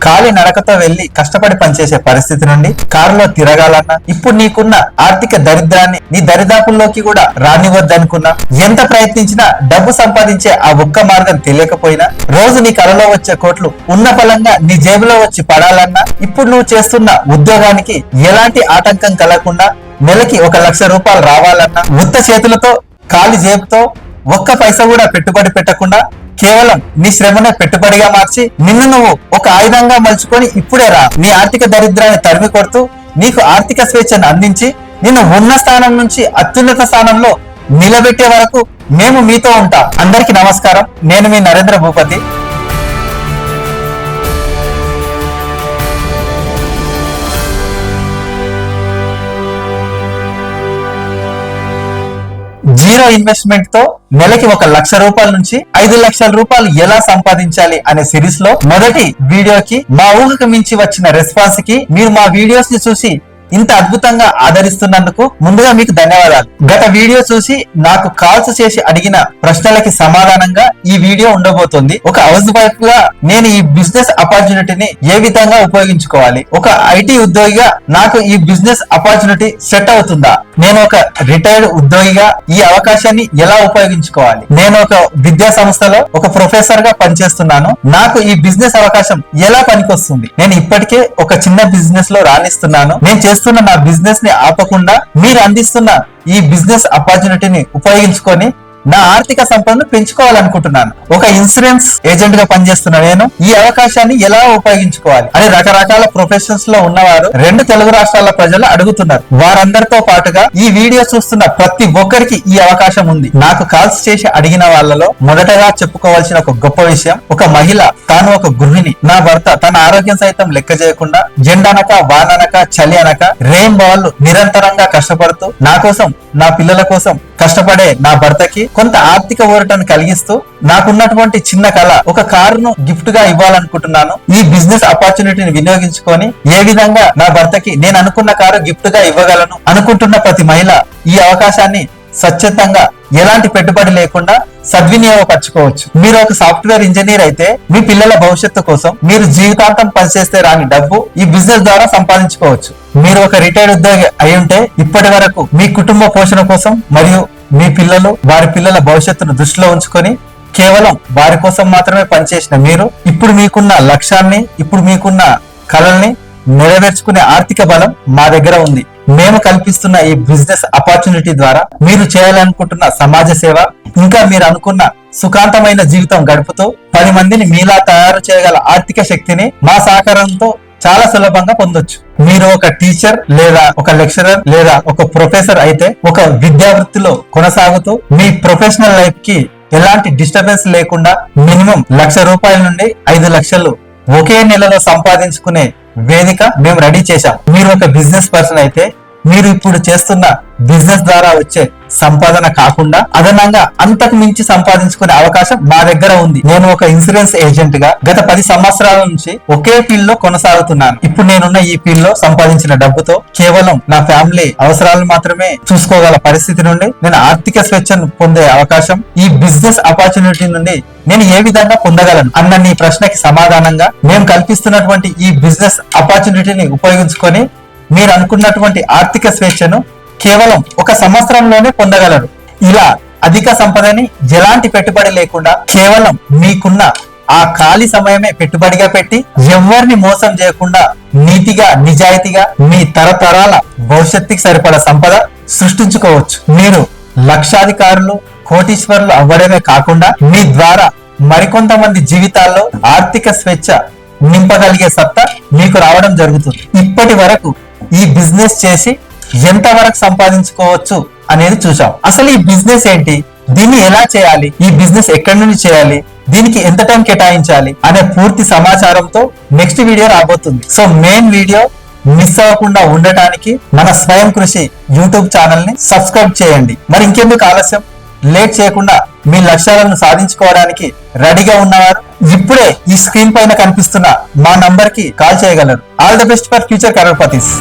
ఖాళీ నడకతో వెళ్లి కష్టపడి పనిచేసే పరిస్థితి నుండి కారులో తిరగాలన్నా, ఇప్పుడు నీకున్న ఆర్థిక దరిద్రాన్ని నీ దరిదాపుల్లోకి కూడా రానివద్దనుకున్నా, ఎంత ప్రయత్నించినా డబ్బు సంపాదించే ఆ ఒక్క మార్గం తెలియకపోయినా, రోజు నీ కలలో వచ్చే కోట్లు ఉన్న ఫలంగా నీ జేబులో వచ్చి పడాలన్నా, ఇప్పుడు నువ్వు చేస్తున్న ఉద్యోగానికి ఎలాంటి ఆటంకం కలగకుండా నెలకి 1 లక్ష రూపాయలు రావాలన్నా, ఉత్త చేతులతో ఖాళీ జేబుతో ఒక్క పైసా కూడా పెట్టుబడి పెట్టకుండా కేవలం నీ శ్రమనే పెట్టుబడిగా మార్చి నిన్ను నువ్వు ఒక ఆయుధంగా మలుచుకొని ఇప్పుడే రా, నీ ఆర్థిక దరిద్రాన్ని తరిమి కొడుతూ నీకు ఆర్థిక స్వేచ్ఛను అందించి నిన్ను ఉన్న స్థానం నుంచి అత్యున్నత స్థానంలో నిలబెట్టే వరకు మేము మీతో ఉంటాం. అందరికీ నమస్కారం. నేను మీ నరేంద్ర భూపతి. జీరో ఇన్వెస్ట్మెంట్ తో నెలకి 1 లక్ష రూపాయల నుంచి 5 లక్షల రూపాయలు ఎలా సంపాదించాలి అనే సిరీస్ లో మొదటి వీడియోకి మా ఊహకు మించి వచ్చిన రెస్పాన్స్ కి మీరు మా వీడియోస్ ని చూసి ఇంత అద్భుతంగా ఆదరిస్తున్నందుకు ముందుగా మీకు ధన్యవాదాలు. గత వీడియో చూసి నాకు కాల్స్ చేసి అడిగిన ప్రశ్నలకి సమాధానంగా ఈ వీడియో ఉండబోతుంది. ఒక హౌస్ వైఫ్ గా నేను ఈ బిజినెస్ ఆపర్చునిటీని ఏ విధంగా ఉపయోగించుకోవాలి, ఒక ఐటీ ఉద్యోగిగా నాకు ఈ బిజినెస్ ఆపర్చునిటీ సెట్ అవుతుందా, నేను ఒక రిటైర్డ్ ఉద్యోగిగా ఈ అవకాశాన్ని ఎలా ఉపయోగించుకోవాలి, నేను ఒక విద్యా సంస్థలో ఒక ప్రొఫెసర్ గా పనిచేస్తున్నాను, నాకు ఈ బిజినెస్ అవకాశం ఎలా పనికొస్తుంది, నేను ఇప్పటికే ఒక చిన్న బిజినెస్ లో రాణిస్తున్నాను, నేను చేస్తున్న నా బిజినెస్ ని ఆపకుండా మీరు అందిస్తున్న ఈ బిజినెస్ ఆపర్చునిటీని ఉపయోగించుకొని నా ఆర్థిక సంపదను పెంచుకోవాలనుకుంటున్నాను. ఒక ఇన్సూరెన్స్ ఏజెంట్ గా పనిచేస్తున్న నేను ఈ అవకాశాన్ని ఎలా ఉపయోగించుకోవాలి అని రకరకాల ప్రొఫెషన్స్ లో ఉన్నవారు 2 తెలుగు రాష్ట్రాల ప్రజలు అడుగుతున్నారు. వారందరితో పాటుగా ఈ వీడియో చూస్తున్న ప్రతి ఒక్కరికి ఈ అవకాశం ఉంది. నాకు కాల్స్ చేసి అడిగిన వాళ్ళలో మొదటగా చెప్పుకోవాల్సిన ఒక గొప్ప విషయం, ఒక మహిళ తాను ఒక గృహిణి, నా భర్త తన ఆరోగ్యం సైతం లెక్క చేయకుండా జెండనక వాననక చలి అనక రేంబాళ్ళు నిరంతరంగా కష్టపడుతూ నా కోసం నా పిల్లల కోసం కష్టపడే నా భర్తకి కొంత ఆర్థిక ఊరటను కలిగిస్తూ నాకున్నటువంటి చిన్న కళ ఒక కారును గిఫ్ట్ గా ఇవ్వాలనుకుంటున్నాను. ఈ బిజినెస్ ఆపర్చునిటీని వినియోగించుకొని ఏ విధంగా నా భర్తకి నేను అనుకున్న కారు గిఫ్ట్ గా ఇవ్వగలను అనుకుంటున్న ప్రతి మహిళ ఈ అవకాశాన్ని స్వచ్ఛందంగా ఎలాంటి పెట్టుబడి లేకుండా సద్వినియోగపరచుకోవచ్చు. మీరు ఒక సాఫ్ట్వేర్ ఇంజనీర్ అయితే మీ పిల్లల భవిష్యత్తు కోసం మీరు జీవితాంతం పనిచేస్తే రాని డబ్బు ఈ బిజినెస్ ద్వారా సంపాదించుకోవచ్చు. మీరు ఒక రిటైర్డ్ ఉద్యోగి అయి ఉంటే ఇప్పటి వరకు మీ కుటుంబ పోషణ కోసం మరియు మీ పిల్లలు వారి పిల్లల భవిష్యత్తును దృష్టిలో ఉంచుకొని కేవలం వారి కోసం మాత్రమే పనిచేసిన మీరు ఇప్పుడు మీకున్న లక్ష్యాన్ని, ఇప్పుడు మీకున్న కళల్ని నెరవేర్చుకునే ఆర్థిక బలం మా దగ్గర ఉంది. మేము కల్పిస్తున్న ఈ బిజినెస్ ఆపర్చునిటీ ద్వారా మీరు చేయాలనుకుంటున్న సమాజ సేవ, ఇంకా మీరు అనుకున్న సుఖాంతమైన జీవితం గడుపుతూ 10 మందిని మీలా తయారు చేయగల ఆర్థిక శక్తిని మా సహకారంతో చాలా సులభంగా పొందొచ్చు. మీరు ఒక టీచర్ లేదా ఒక లెక్చరర్ లేదా ఒక ప్రొఫెసర్ అయితే ఒక విద్యావృత్తిలో కొనసాగుతూ మీ ప్రొఫెషనల్ లైఫ్ కి ఎలాంటి డిస్టర్బెన్స్ లేకుండా మినిమం 1 లక్ష రూపాయల నుండి 5 లక్షలు ఒకే నెలలో సంపాదించుకునే వేదిక మేము రెడీ చేశాం. మీరు ఒక బిజినెస్ పర్సన్ అయితే మీరు ఇప్పుడు చేస్తున్న బిజినెస్ ద్వారా వచ్చే సంపాదన కాకుండా అదనంగా అంతకు మించి సంపాదించుకునే అవకాశం మా దగ్గర ఉంది. నేను ఒక ఇన్సూరెన్స్ ఏజెంట్ గా గత 10 సంవత్సరాల నుంచి ఒకే ఫీల్డ్ లో కొనసాగుతున్నాను. ఇప్పుడు నేనున్న ఈ ఫీల్డ్ లో సంపాదించిన డబ్బుతో కేవలం నా ఫ్యామిలీ అవసరాలను మాత్రమే చూసుకోగల పరిస్థితి నుండి నేను ఆర్థిక స్వేచ్ఛను పొందే అవకాశం ఈ బిజినెస్ ఆపర్చునిటీ నుండి నేను ఏ విధంగా పొందగలను అన్న నీ ప్రశ్నకి సమాధానంగా మేము కల్పిస్తున్నటువంటి ఈ బిజినెస్ ఆపర్చునిటీని ఉపయోగించుకొని మీరు అనుకున్నటువంటి ఆర్థిక స్వేచ్ఛను కేవలం 1 సంవత్సరంలోనే పొందగలరు. ఇలా అధిక సంపదని ఎలాంటి పెట్టుబడి లేకుండా కేవలం మీకున్న ఆ ఖాళీ సమయమే పెట్టుబడిగా పెట్టి ఎవరిని మోసం చేయకుండా నీతిగా నిజాయితీగా మీ తరతరాల భవిష్యత్తుకి సరిపడా సంపద సృష్టించుకోవచ్చు. మీరు లక్షాధికారులు కోటీశ్వరులు అవ్వడమే కాకుండా మీ ద్వారా మరికొంతమంది జీవితాల్లో ఆర్థిక స్వేచ్ఛ నింపగలిగే సత్తా మీకు రావడం జరుగుతుంది. ఇప్పటి వరకు ఈ బిజినెస్ చేసి ఎంత వరకు సంపాదించుకోవచ్చు అనేది చూసాం. అసలు ఈ బిజినెస్ ఏంటి, దీన్ని ఎలా చేయాలి, ఈ బిజినెస్ ఎక్కడి నుండి చేయాలి, దీనికి ఎంత టైం కేటాయించాలి అనే పూర్తి సమాచారంతో నెక్స్ట్ వీడియో రాబోతుంది. సో మెయిన్ వీడియో మిస్ అవ్వకుండా ఉండటానికి మన స్వయం కృషి యూట్యూబ్ ఛానల్ ని సబ్స్క్రైబ్ చేయండి. మరి ఇంకెందుకు ఆలస్యం, లేట్ చేయకుండా మీ లక్ష్యాలను సాధించుకోవడానికి రెడీగా ఉన్నవారు ఇప్పుడే ఈ స్క్రీన్ పైన కనిపిస్తున్న మా నంబర్ కి కాల్ చేయగలరు. All the best for future కరోడ్పతీస్.